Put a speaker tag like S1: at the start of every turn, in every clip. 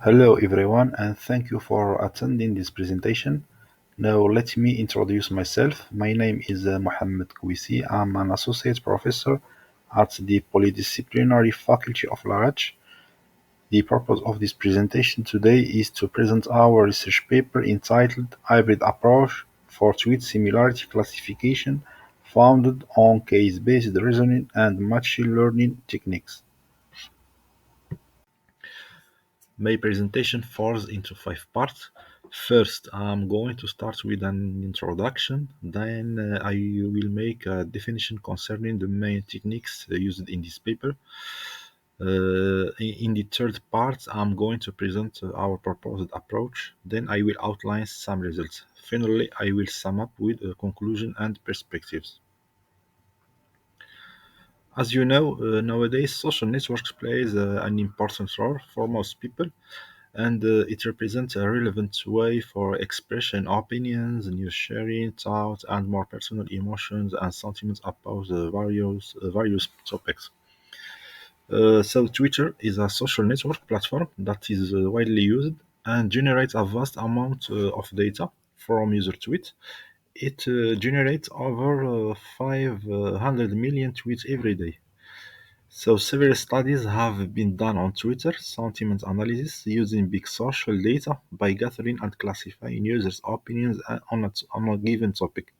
S1: Hello everyone and thank you for attending this presentation. Now let me introduce myself. My name is Mohamed Kouissi. I'm an associate professor at the Polydisciplinary Faculty of Larach. The purpose of this presentation today is to present our research paper entitled Hybrid Approach for Tweet Similarity Classification founded on case-based reasoning and machine learning techniques. My presentation falls into five parts. First, I'm going to start with an introduction. Then, I will make a definition concerning the main techniques used in this paper. In the third part, I'm going to present our proposed approach. Then, I will outline some results. Finally, I will sum up with a conclusion and perspectives. As you know, nowadays social networks plays an important role for most people, and it represents a relevant way for expression opinions, news sharing, thoughts, and more personal emotions and sentiments about various topics. So Twitter is a social network platform that is widely used and generates a vast amount of data from user tweets. It generates over 500 million tweets every day. So several studies have been done on Twitter sentiment analysis using big social data by gathering and classifying users' opinions on a given topic.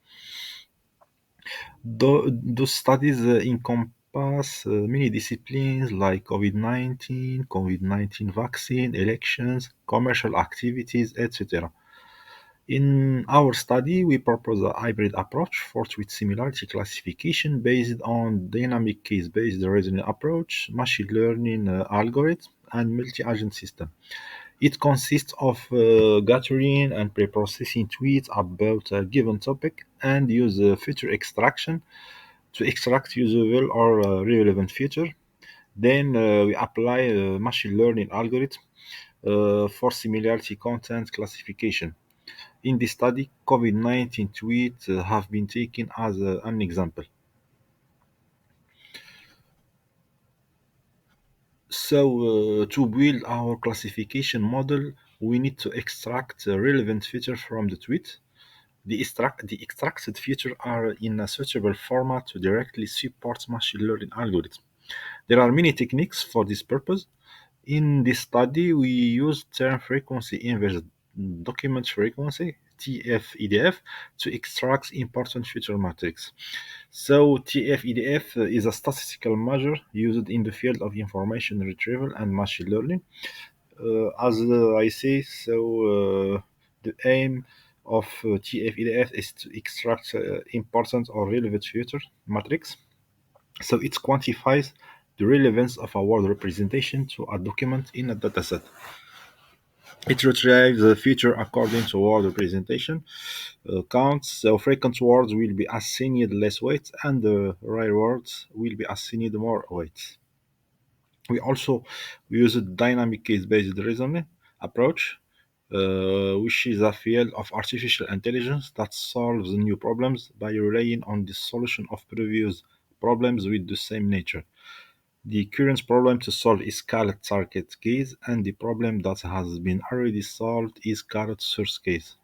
S1: Those studies encompass many disciplines like COVID-19 vaccine, elections, commercial activities, etc. In our study, we propose a hybrid approach for tweet similarity classification based on dynamic case-based reasoning approach, machine learning algorithm, and multi-agent system. It consists of gathering and pre-processing tweets about a given topic and use feature extraction to extract usable or relevant feature. Then we apply a machine learning algorithm for similarity content classification. In this study, COVID-19 tweets have been taken as an example. So, to build our classification model, we need to extract relevant features from the tweet. The extracted features are in a suitable format to directly support machine learning algorithms. There are many techniques for this purpose. In this study, we use term frequency inverse document frequency (TF-EDF) to extract important feature matrix. So TF-EDF is a statistical measure used in the field of information retrieval and machine learning. As I say, the aim of TF-EDF is to extract important or relevant feature matrix. So it quantifies the relevance of a word representation to a document in a dataset. It retrieves the feature according to word representation counts. So frequent words will be assigned less weight, and the rare words will be assigned more weight. We also use a dynamic case-based reasoning approach, which is a field of artificial intelligence that solves new problems by relying on the solution of previous problems with the same nature. The current problem to solve is called target case, and the problem that has been already solved is called source case.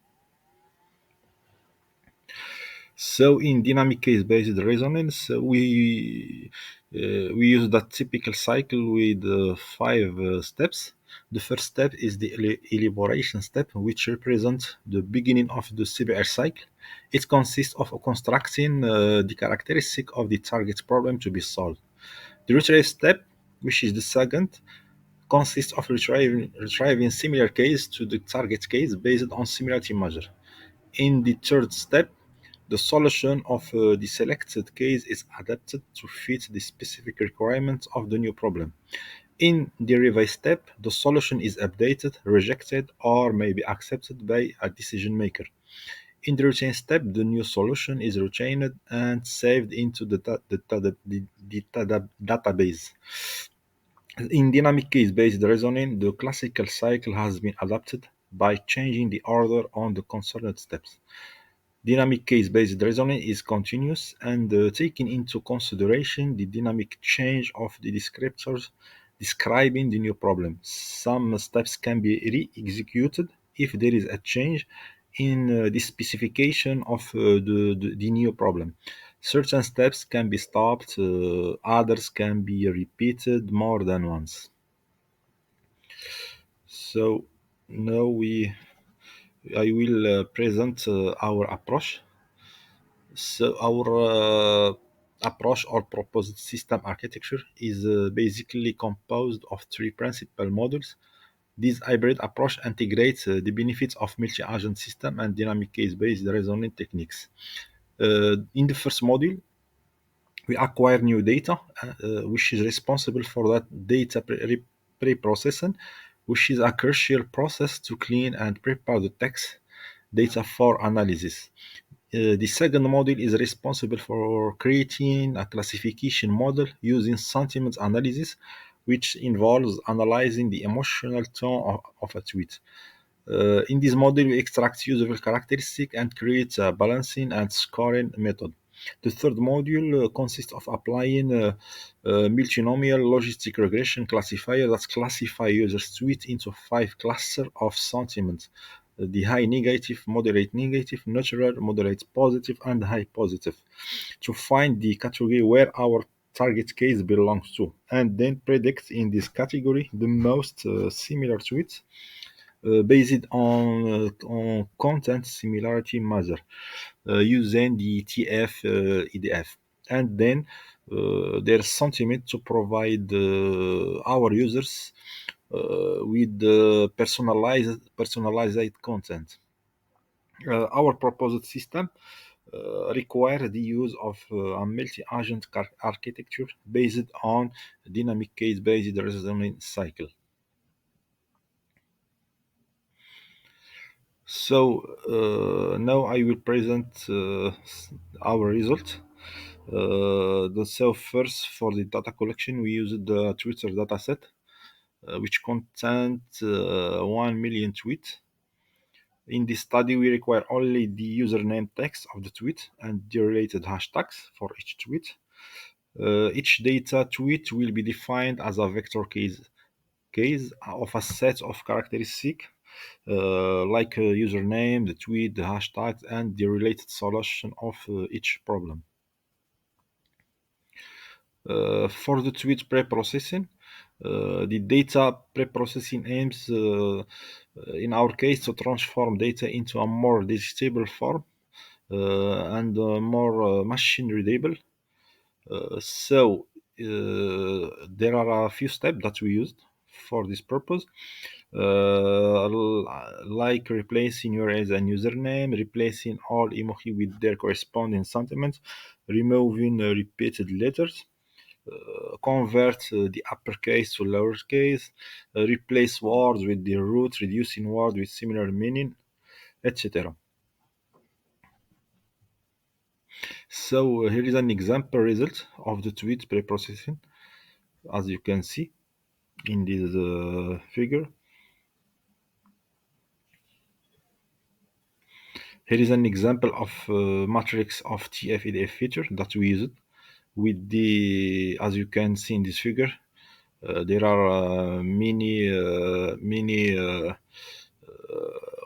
S1: So in dynamic case-based resonance, we use that typical cycle with five steps. The first step is the elaboration step, which represents the beginning of the CBR cycle. It consists of constructing the characteristic of the target problem to be solved. The retrieve step, which is the second, consists of retrieving similar case to the target case based on similarity measure. In the third step, the solution of the selected case is adapted to fit the specific requirements of the new problem. In the revise step, the solution is updated, rejected, or may be accepted by a decision maker. In the retain step, the new solution is retained and saved into the database. In dynamic case-based reasoning, the classical cycle has been adapted by changing the order on the concerned steps. Dynamic case-based reasoning is continuous and taking into consideration the dynamic change of the descriptors describing the new problem. Some steps can be re-executed if there is a change in the specification of the new problem. Certain steps can be stopped, others can be repeated more than once. So now I will present our approach. So our approach or proposed system architecture is basically composed of three principal modules. This hybrid approach integrates the benefits of multi-agent system and dynamic case-based reasoning techniques. In the first module, we acquire new data, which is responsible for that data pre-processing, which is a crucial process to clean and prepare the text data for analysis. The second module is responsible for creating a classification model using sentiment analysis, which involves analyzing the emotional tone of a tweet. In this model, we extract usable characteristics and create a balancing and scoring method. The third module consists of applying a multinomial logistic regression classifier that classify users' tweet into five clusters of sentiments: the high negative, moderate negative, neutral, moderate positive, and high positive, to find the category where our target case belongs to, and then predict in this category the most similar tweets based on content similarity measure using the TF EDF, and then their sentiment to provide our users with personalized content. Our proposed system require the use of a multi-agent architecture based on dynamic case-based reasoning cycle. So now I will present our result. So first, for the data collection, we used the Twitter dataset, which contained 1 million tweets. In this study, we require only the username text of the tweet and the related hashtags for each tweet. Each data tweet will be defined as a vector case of a set of characteristics like username, the tweet, the hashtags, and the related solution of each problem. For the tweet pre-processing, the data pre-processing aims, in our case, to transform data into a more digestible form and more machine readable. There are a few steps that we used for this purpose, like replacing URLs and username, replacing all emoji with their corresponding sentiments, removing repeated letters, convert the uppercase to lowercase, replace words with the root, reducing words with similar meaning, etc. So here is an example result of the tweet pre-processing, as you can see in this figure. Here is an example of matrix of TF-EDF feature that we used with the, as you can see in this figure, there are many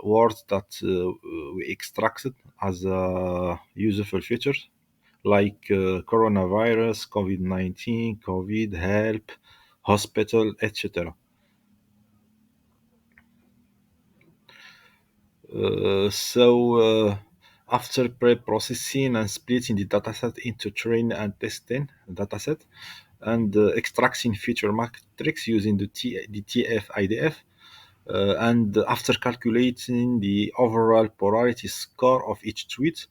S1: words that we extracted as useful features, like coronavirus, COVID-19, COVID, help, hospital, etc. After pre-processing and splitting the dataset into train and testing dataset, and extracting feature matrix using the TF-IDF, and after calculating the overall polarity score of each tweet,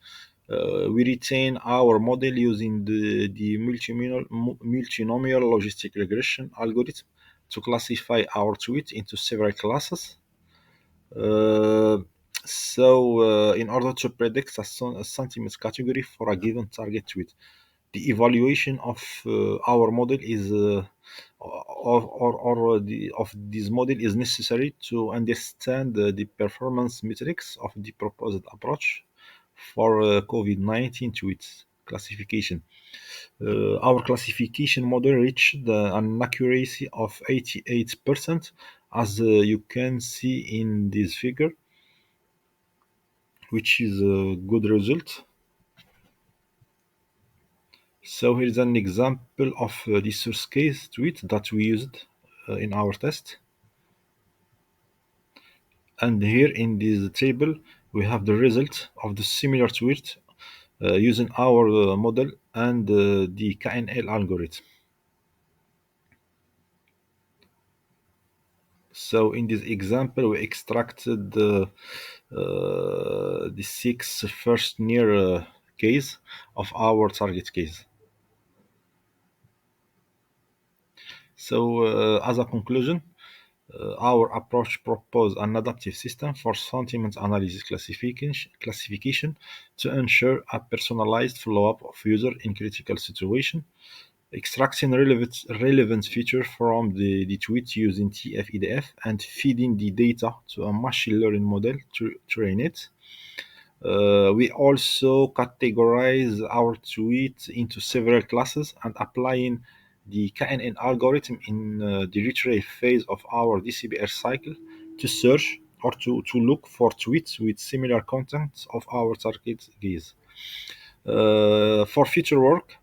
S1: we retain our model using the multinomial logistic regression algorithm to classify our tweet into several classes. Uh, in order to predict a sentiment category for a given target tweet, the evaluation of our model is of this model is necessary to understand the performance metrics of the proposed approach for COVID-19 tweets classification. Our classification model reached an accuracy of 88%, as you can see in this figure, which is a good result. So here's an example of the source case tweet that we used in our test. And here in this table, we have the result of the similar tweet using our model and the KNL algorithm. So in this example, we extracted the six first near case of our target case. So as a conclusion, our approach proposes an adaptive system for sentiment analysis classification to ensure a personalized follow-up of user in critical situation, extracting relevant features from the tweet using TF-IDF and feeding the data to a machine learning model to train it. We also categorize our tweet into several classes and applying the KNN algorithm in the retrieve phase of our DCBR cycle to search or to look for tweets with similar contents of our target case. For future work,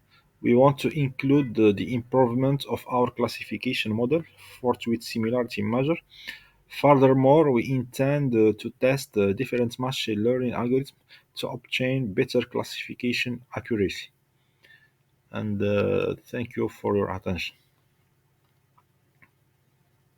S1: we want to include the improvement of our classification model for tweet similarity measure. Furthermore, we intend to test different machine learning algorithms to obtain better classification accuracy. And thank you for your attention.